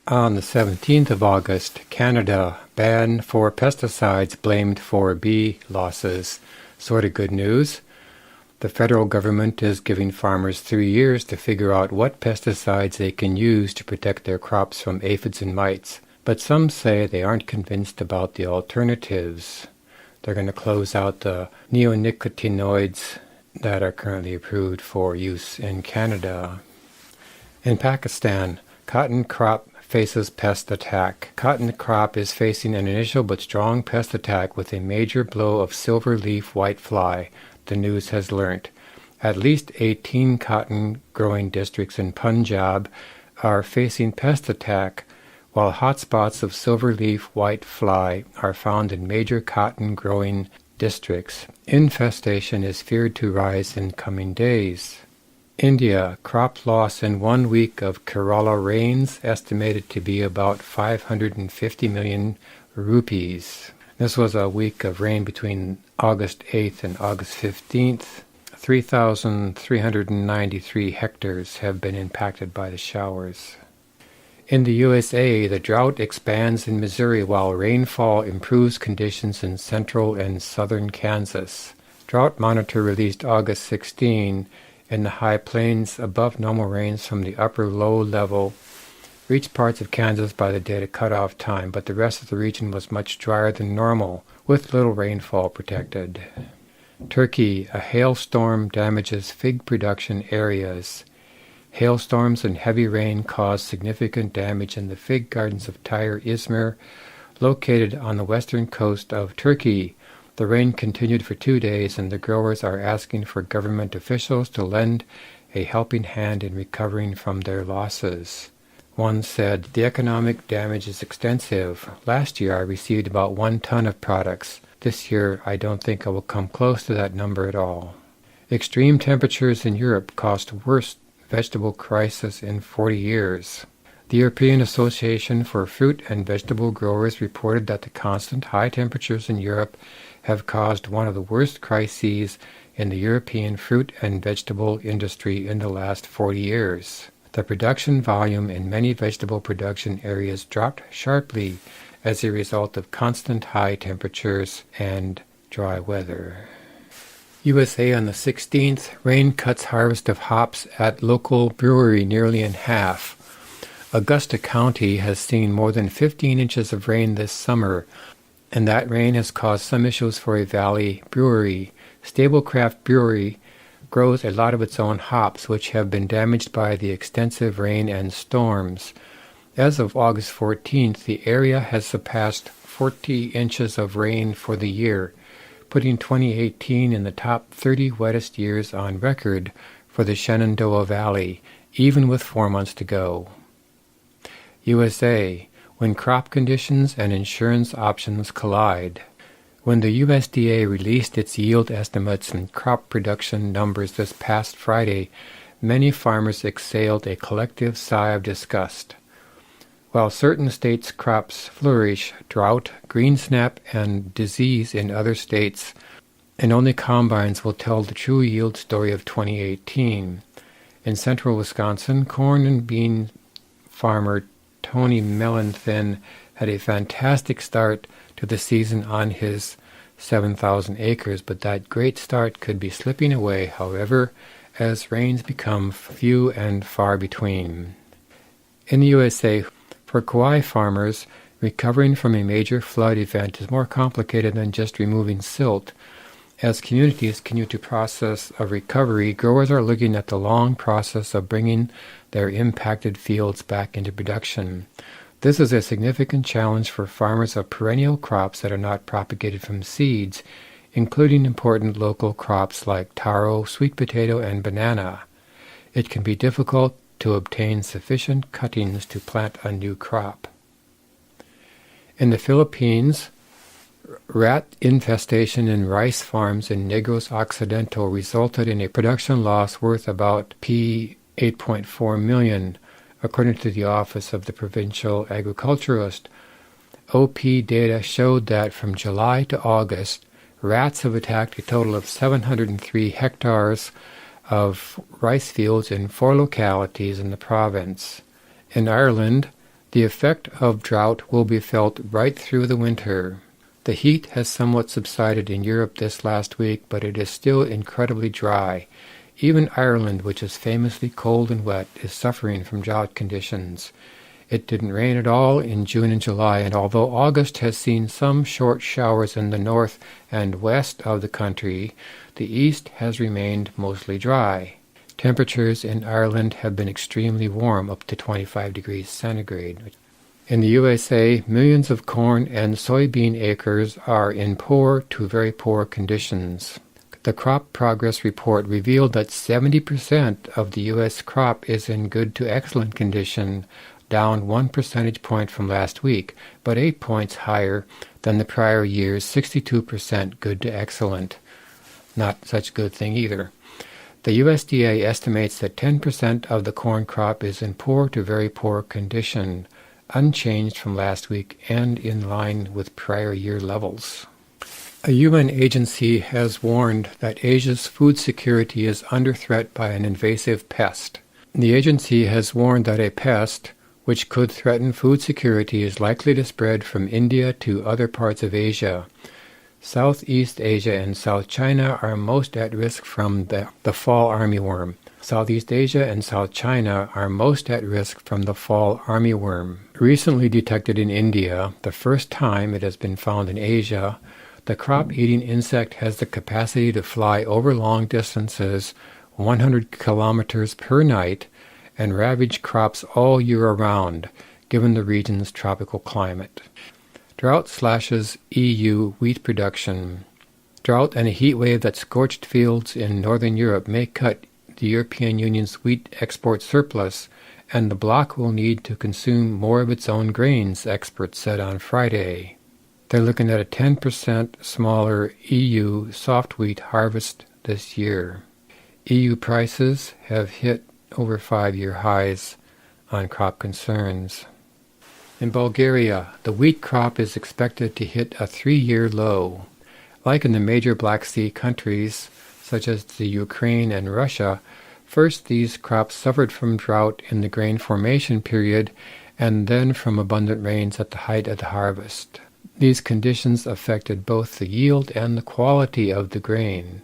On the 17th of August, Canada banned 4 pesticides blamed for bee losses. Sort of good news. The federal government is giving farmers 3 years to figure out what pesticides they can use to protect their crops from aphids and mites. But some say they aren't convinced about the alternatives. They're going to close out the neonicotinoids that are currently approved for use in Canada. In Pakistan, cotton crop faces pest attack. Cotton crop is facing an initial but strong pest attack with a major blow of silver leaf whitefly, the news has learnt. At least 18 cotton growing districts in Punjab are facing pest attack, while hotspots of silver-leaf whitefly are found in major cotton-growing districts. Infestation is feared to rise in coming days. India, crop loss in 1 week of Kerala rains estimated to be about 550 million rupees. This was a week of rain between August 8th and August 15th. 3,393 hectares have been impacted by the showers. In the USA, the drought expands in Missouri while rainfall improves conditions in central and southern Kansas. Drought Monitor released August 16. In the high plains, above normal rains from the upper low level reached parts of Kansas by the data cutoff time, but the rest of the region was much drier than normal, with little rainfall protected. Turkey, a hailstorm damages fig production areas. Hailstorms and heavy rain caused significant damage in the fig gardens of Tyre Izmir, located on the western coast of Turkey. The rain continued for 2 days, and the growers are asking for government officials to lend a helping hand in recovering from their losses. One said, "The economic damage is extensive. Last year I received about 1 ton of products. This year I don't think I will come close to that number at all." Extreme temperatures in Europe caused worst vegetable crisis in 40 years. The European Association for Fruit and Vegetable Growers reported that the constant high temperatures in Europe have caused one of the worst crises in the European fruit and vegetable industry in the last 40 years. The production volume in many vegetable production areas dropped sharply as a result of constant high temperatures and dry weather. USA on the 16th, rain cuts harvest of hops at local brewery nearly in half. Augusta County has seen more than 15 inches of rain this summer, and that rain has caused some issues for a valley brewery. Stablecraft Brewery grows a lot of its own hops, which have been damaged by the extensive rain and storms. As of August 14th, the area has surpassed 40 inches of rain for the year, putting 2018 in the top 30 wettest years on record for the Shenandoah Valley, even with 4 months to go. USA, when crop conditions and insurance options collide. When the USDA released its yield estimates and crop production numbers this past Friday, many farmers exhaled a collective sigh of disgust. While certain states' crops flourish, drought, green snap, and disease in other states, and only combines will tell the true yield story of 2018. In central Wisconsin, corn and bean farmer Tony Mellenthin had a fantastic start to the season on his 7,000 acres, but that great start could be slipping away, however, as rains become few and far between. In the USA, for Kauai farmers, recovering from a major flood event is more complicated than just removing silt. As communities continue to process a recovery, growers are looking at the long process of bringing their impacted fields back into production. This is a significant challenge for farmers of perennial crops that are not propagated from seeds, including important local crops like taro, sweet potato, and banana. It can be difficult to obtain sufficient cuttings to plant a new crop. In the Philippines, rat infestation in rice farms in Negros Occidental resulted in a production loss worth about P8.4 million, according to the Office of the Provincial Agriculturist. OP data showed that from July to August, rats have attacked a total of 703 hectares of rice fields in 4 localities in the province. In Ireland, The effect of drought will be felt right through the winter. The heat has somewhat subsided in Europe this last week, but it is still incredibly dry. Even Ireland, which is famously cold and wet, is suffering from drought conditions. It didn't rain at all in June and July, and although August has seen some short showers in the north and west of the country, the east has remained mostly dry. Temperatures in Ireland have been extremely warm, up to 25 degrees centigrade. In the USA, millions of corn and soybean acres are in poor to very poor conditions. The Crop Progress Report revealed that 70% of the U.S. crop is in good to excellent condition, down 1 percentage point from last week, but 8 points higher than the prior year's 62% good to excellent. Not such a good thing either. The USDA estimates that 10% of the corn crop is in poor to very poor condition, unchanged from last week and in line with prior year levels. A UN agency has warned that Asia's food security is under threat by an invasive pest. The agency has warned that a pest, which could threaten food security, is likely to spread from India to other parts of Asia. Southeast Asia and South China are most at risk from the fall armyworm. Southeast Asia and South China are most at risk from the fall armyworm. Recently detected in India, the first time it has been found in Asia, the crop-eating insect has the capacity to fly over long distances, 100 kilometers per night, and ravage crops all year around, given the region's tropical climate. Drought slashes EU wheat production. Drought and a heat wave that scorched fields in northern Europe may cut the European Union's wheat export surplus, and the bloc will need to consume more of its own grains, experts said on Friday. They're looking at a 10% smaller EU soft wheat harvest this year. EU prices have hit over 5-year highs on crop concerns. In Bulgaria, the wheat crop is expected to hit a 3-year low. Like in the major Black Sea countries, such as the Ukraine and Russia, first these crops suffered from drought in the grain formation period and then from abundant rains at the height of the harvest. These conditions affected both the yield and the quality of the grain.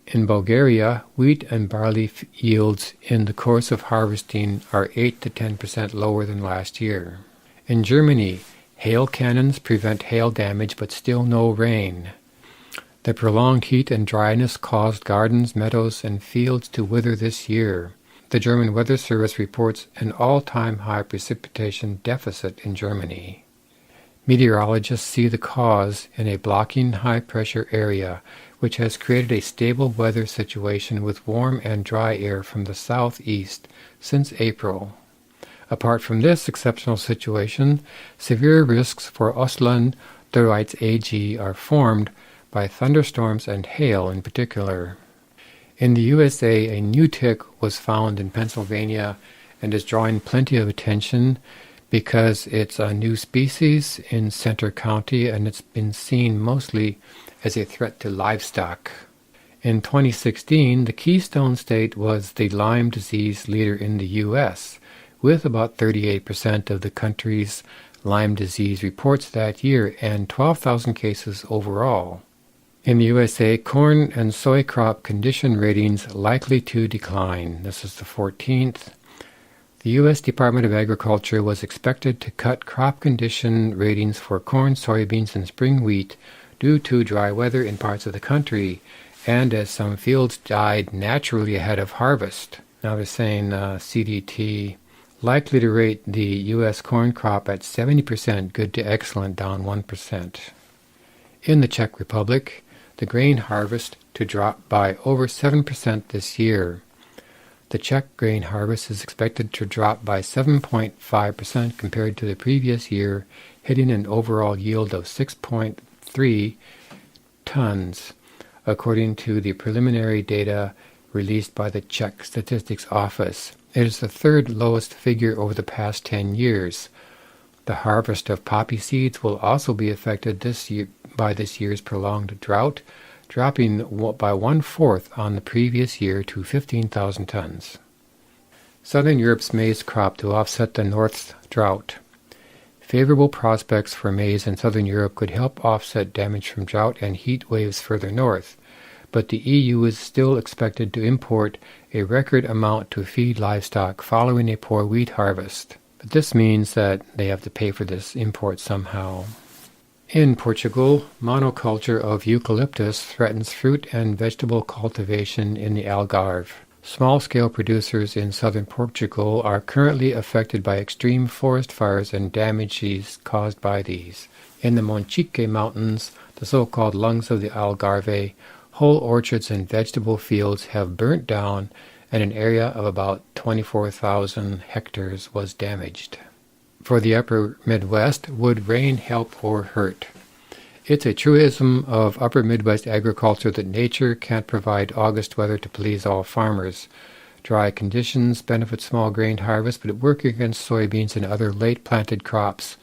In Bulgaria, wheat and barley yields in the course of harvesting are 8 to 10% lower than last year. In Germany, hail cannons prevent hail damage but still no rain. The prolonged heat and dryness caused gardens, meadows, and fields to wither this year. The German Weather Service reports an all-time high precipitation deficit in Germany. Meteorologists see the cause in a blocking high-pressure area, which has created a stable weather situation with warm and dry air from the southeast since April. Apart from this exceptional situation, severe risks for Ostland, the writes AG, are formed by thunderstorms and hail in particular. In the USA, a new tick was found in Pennsylvania and is drawing plenty of attention because it's a new species in Centre County and it's been seen mostly as a threat to livestock. In 2016, the Keystone State was the Lyme disease leader in the U.S., with about 38% of the country's Lyme disease reports that year and 12,000 cases overall. In the USA, corn and soy crop condition ratings likely to decline. This is the 14th. The U.S. Department of Agriculture was expected to cut crop condition ratings for corn, soybeans, and spring wheat due to dry weather in parts of the country, and as some fields died naturally ahead of harvest. Now they're saying CDT likely to rate the U.S. corn crop at 70% good to excellent, down 1%. In the Czech Republic, the grain harvest to drop by over 7% this year. The Czech grain harvest is expected to drop by 7.5% compared to the previous year, hitting an overall yield of 6.3 tons, according to the preliminary data released by the Czech Statistics Office. It is the third lowest figure over the past 10 years. The harvest of poppy seeds will also be affected this year by this year's prolonged drought, dropping by 1/4 on the previous year to 15,000 tons. Southern Europe's maize crop to offset the North's drought. Favorable prospects for maize in southern Europe could help offset damage from drought and heat waves further north, but the EU is still expected to import a record amount to feed livestock following a poor wheat harvest. But this means that they have to pay for this import somehow. In Portugal, monoculture of eucalyptus threatens fruit and vegetable cultivation in the Algarve. Small-scale producers in southern Portugal are currently affected by extreme forest fires and damages caused by these. In the Monchique Mountains, the so-called lungs of the Algarve, whole orchards and vegetable fields have burnt down, and an area of about 24,000 hectares was damaged. For the upper Midwest, would rain help or hurt? It's a truism of upper Midwest agriculture that nature can't provide August weather to please all farmers. Dry conditions benefit small grain harvest, but work against soybeans and other late-planted crops,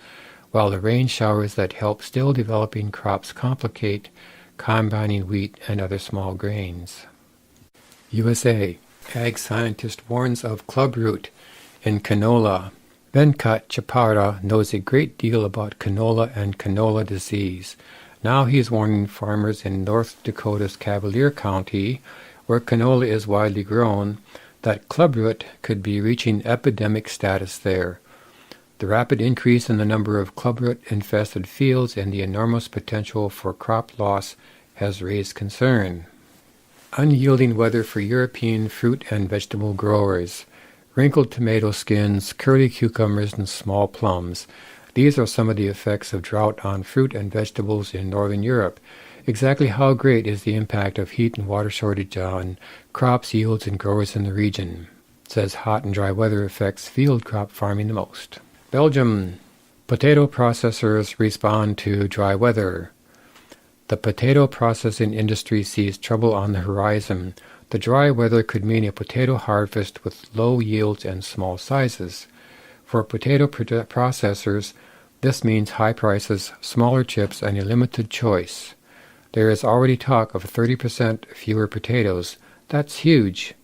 while the rain showers that help still developing crops complicate combining wheat and other small grains. USA. Ag scientist warns of clubroot in canola. Venkat Chaparra knows a great deal about canola and canola disease. Now he's warning farmers in North Dakota's Cavalier County, where canola is widely grown, that clubroot could be reaching epidemic status there. The rapid increase in the number of clubroot-infested fields and the enormous potential for crop loss has raised concern. Unyielding weather for European fruit and vegetable growers. Wrinkled tomato skins, curly cucumbers, and small plums. These are some of the effects of drought on fruit and vegetables in northern Europe. Exactly how great is the impact of heat and water shortage on crops, yields, and growers in the region? It says hot and dry weather affects field crop farming the most. Belgium. Potato processors respond to dry weather. The potato processing industry sees trouble on the horizon. The dry weather could mean a potato harvest with low yields and small sizes. For potato processors, this means high prices, smaller chips, and a limited choice. There is already talk of 30% fewer potatoes. That's huge.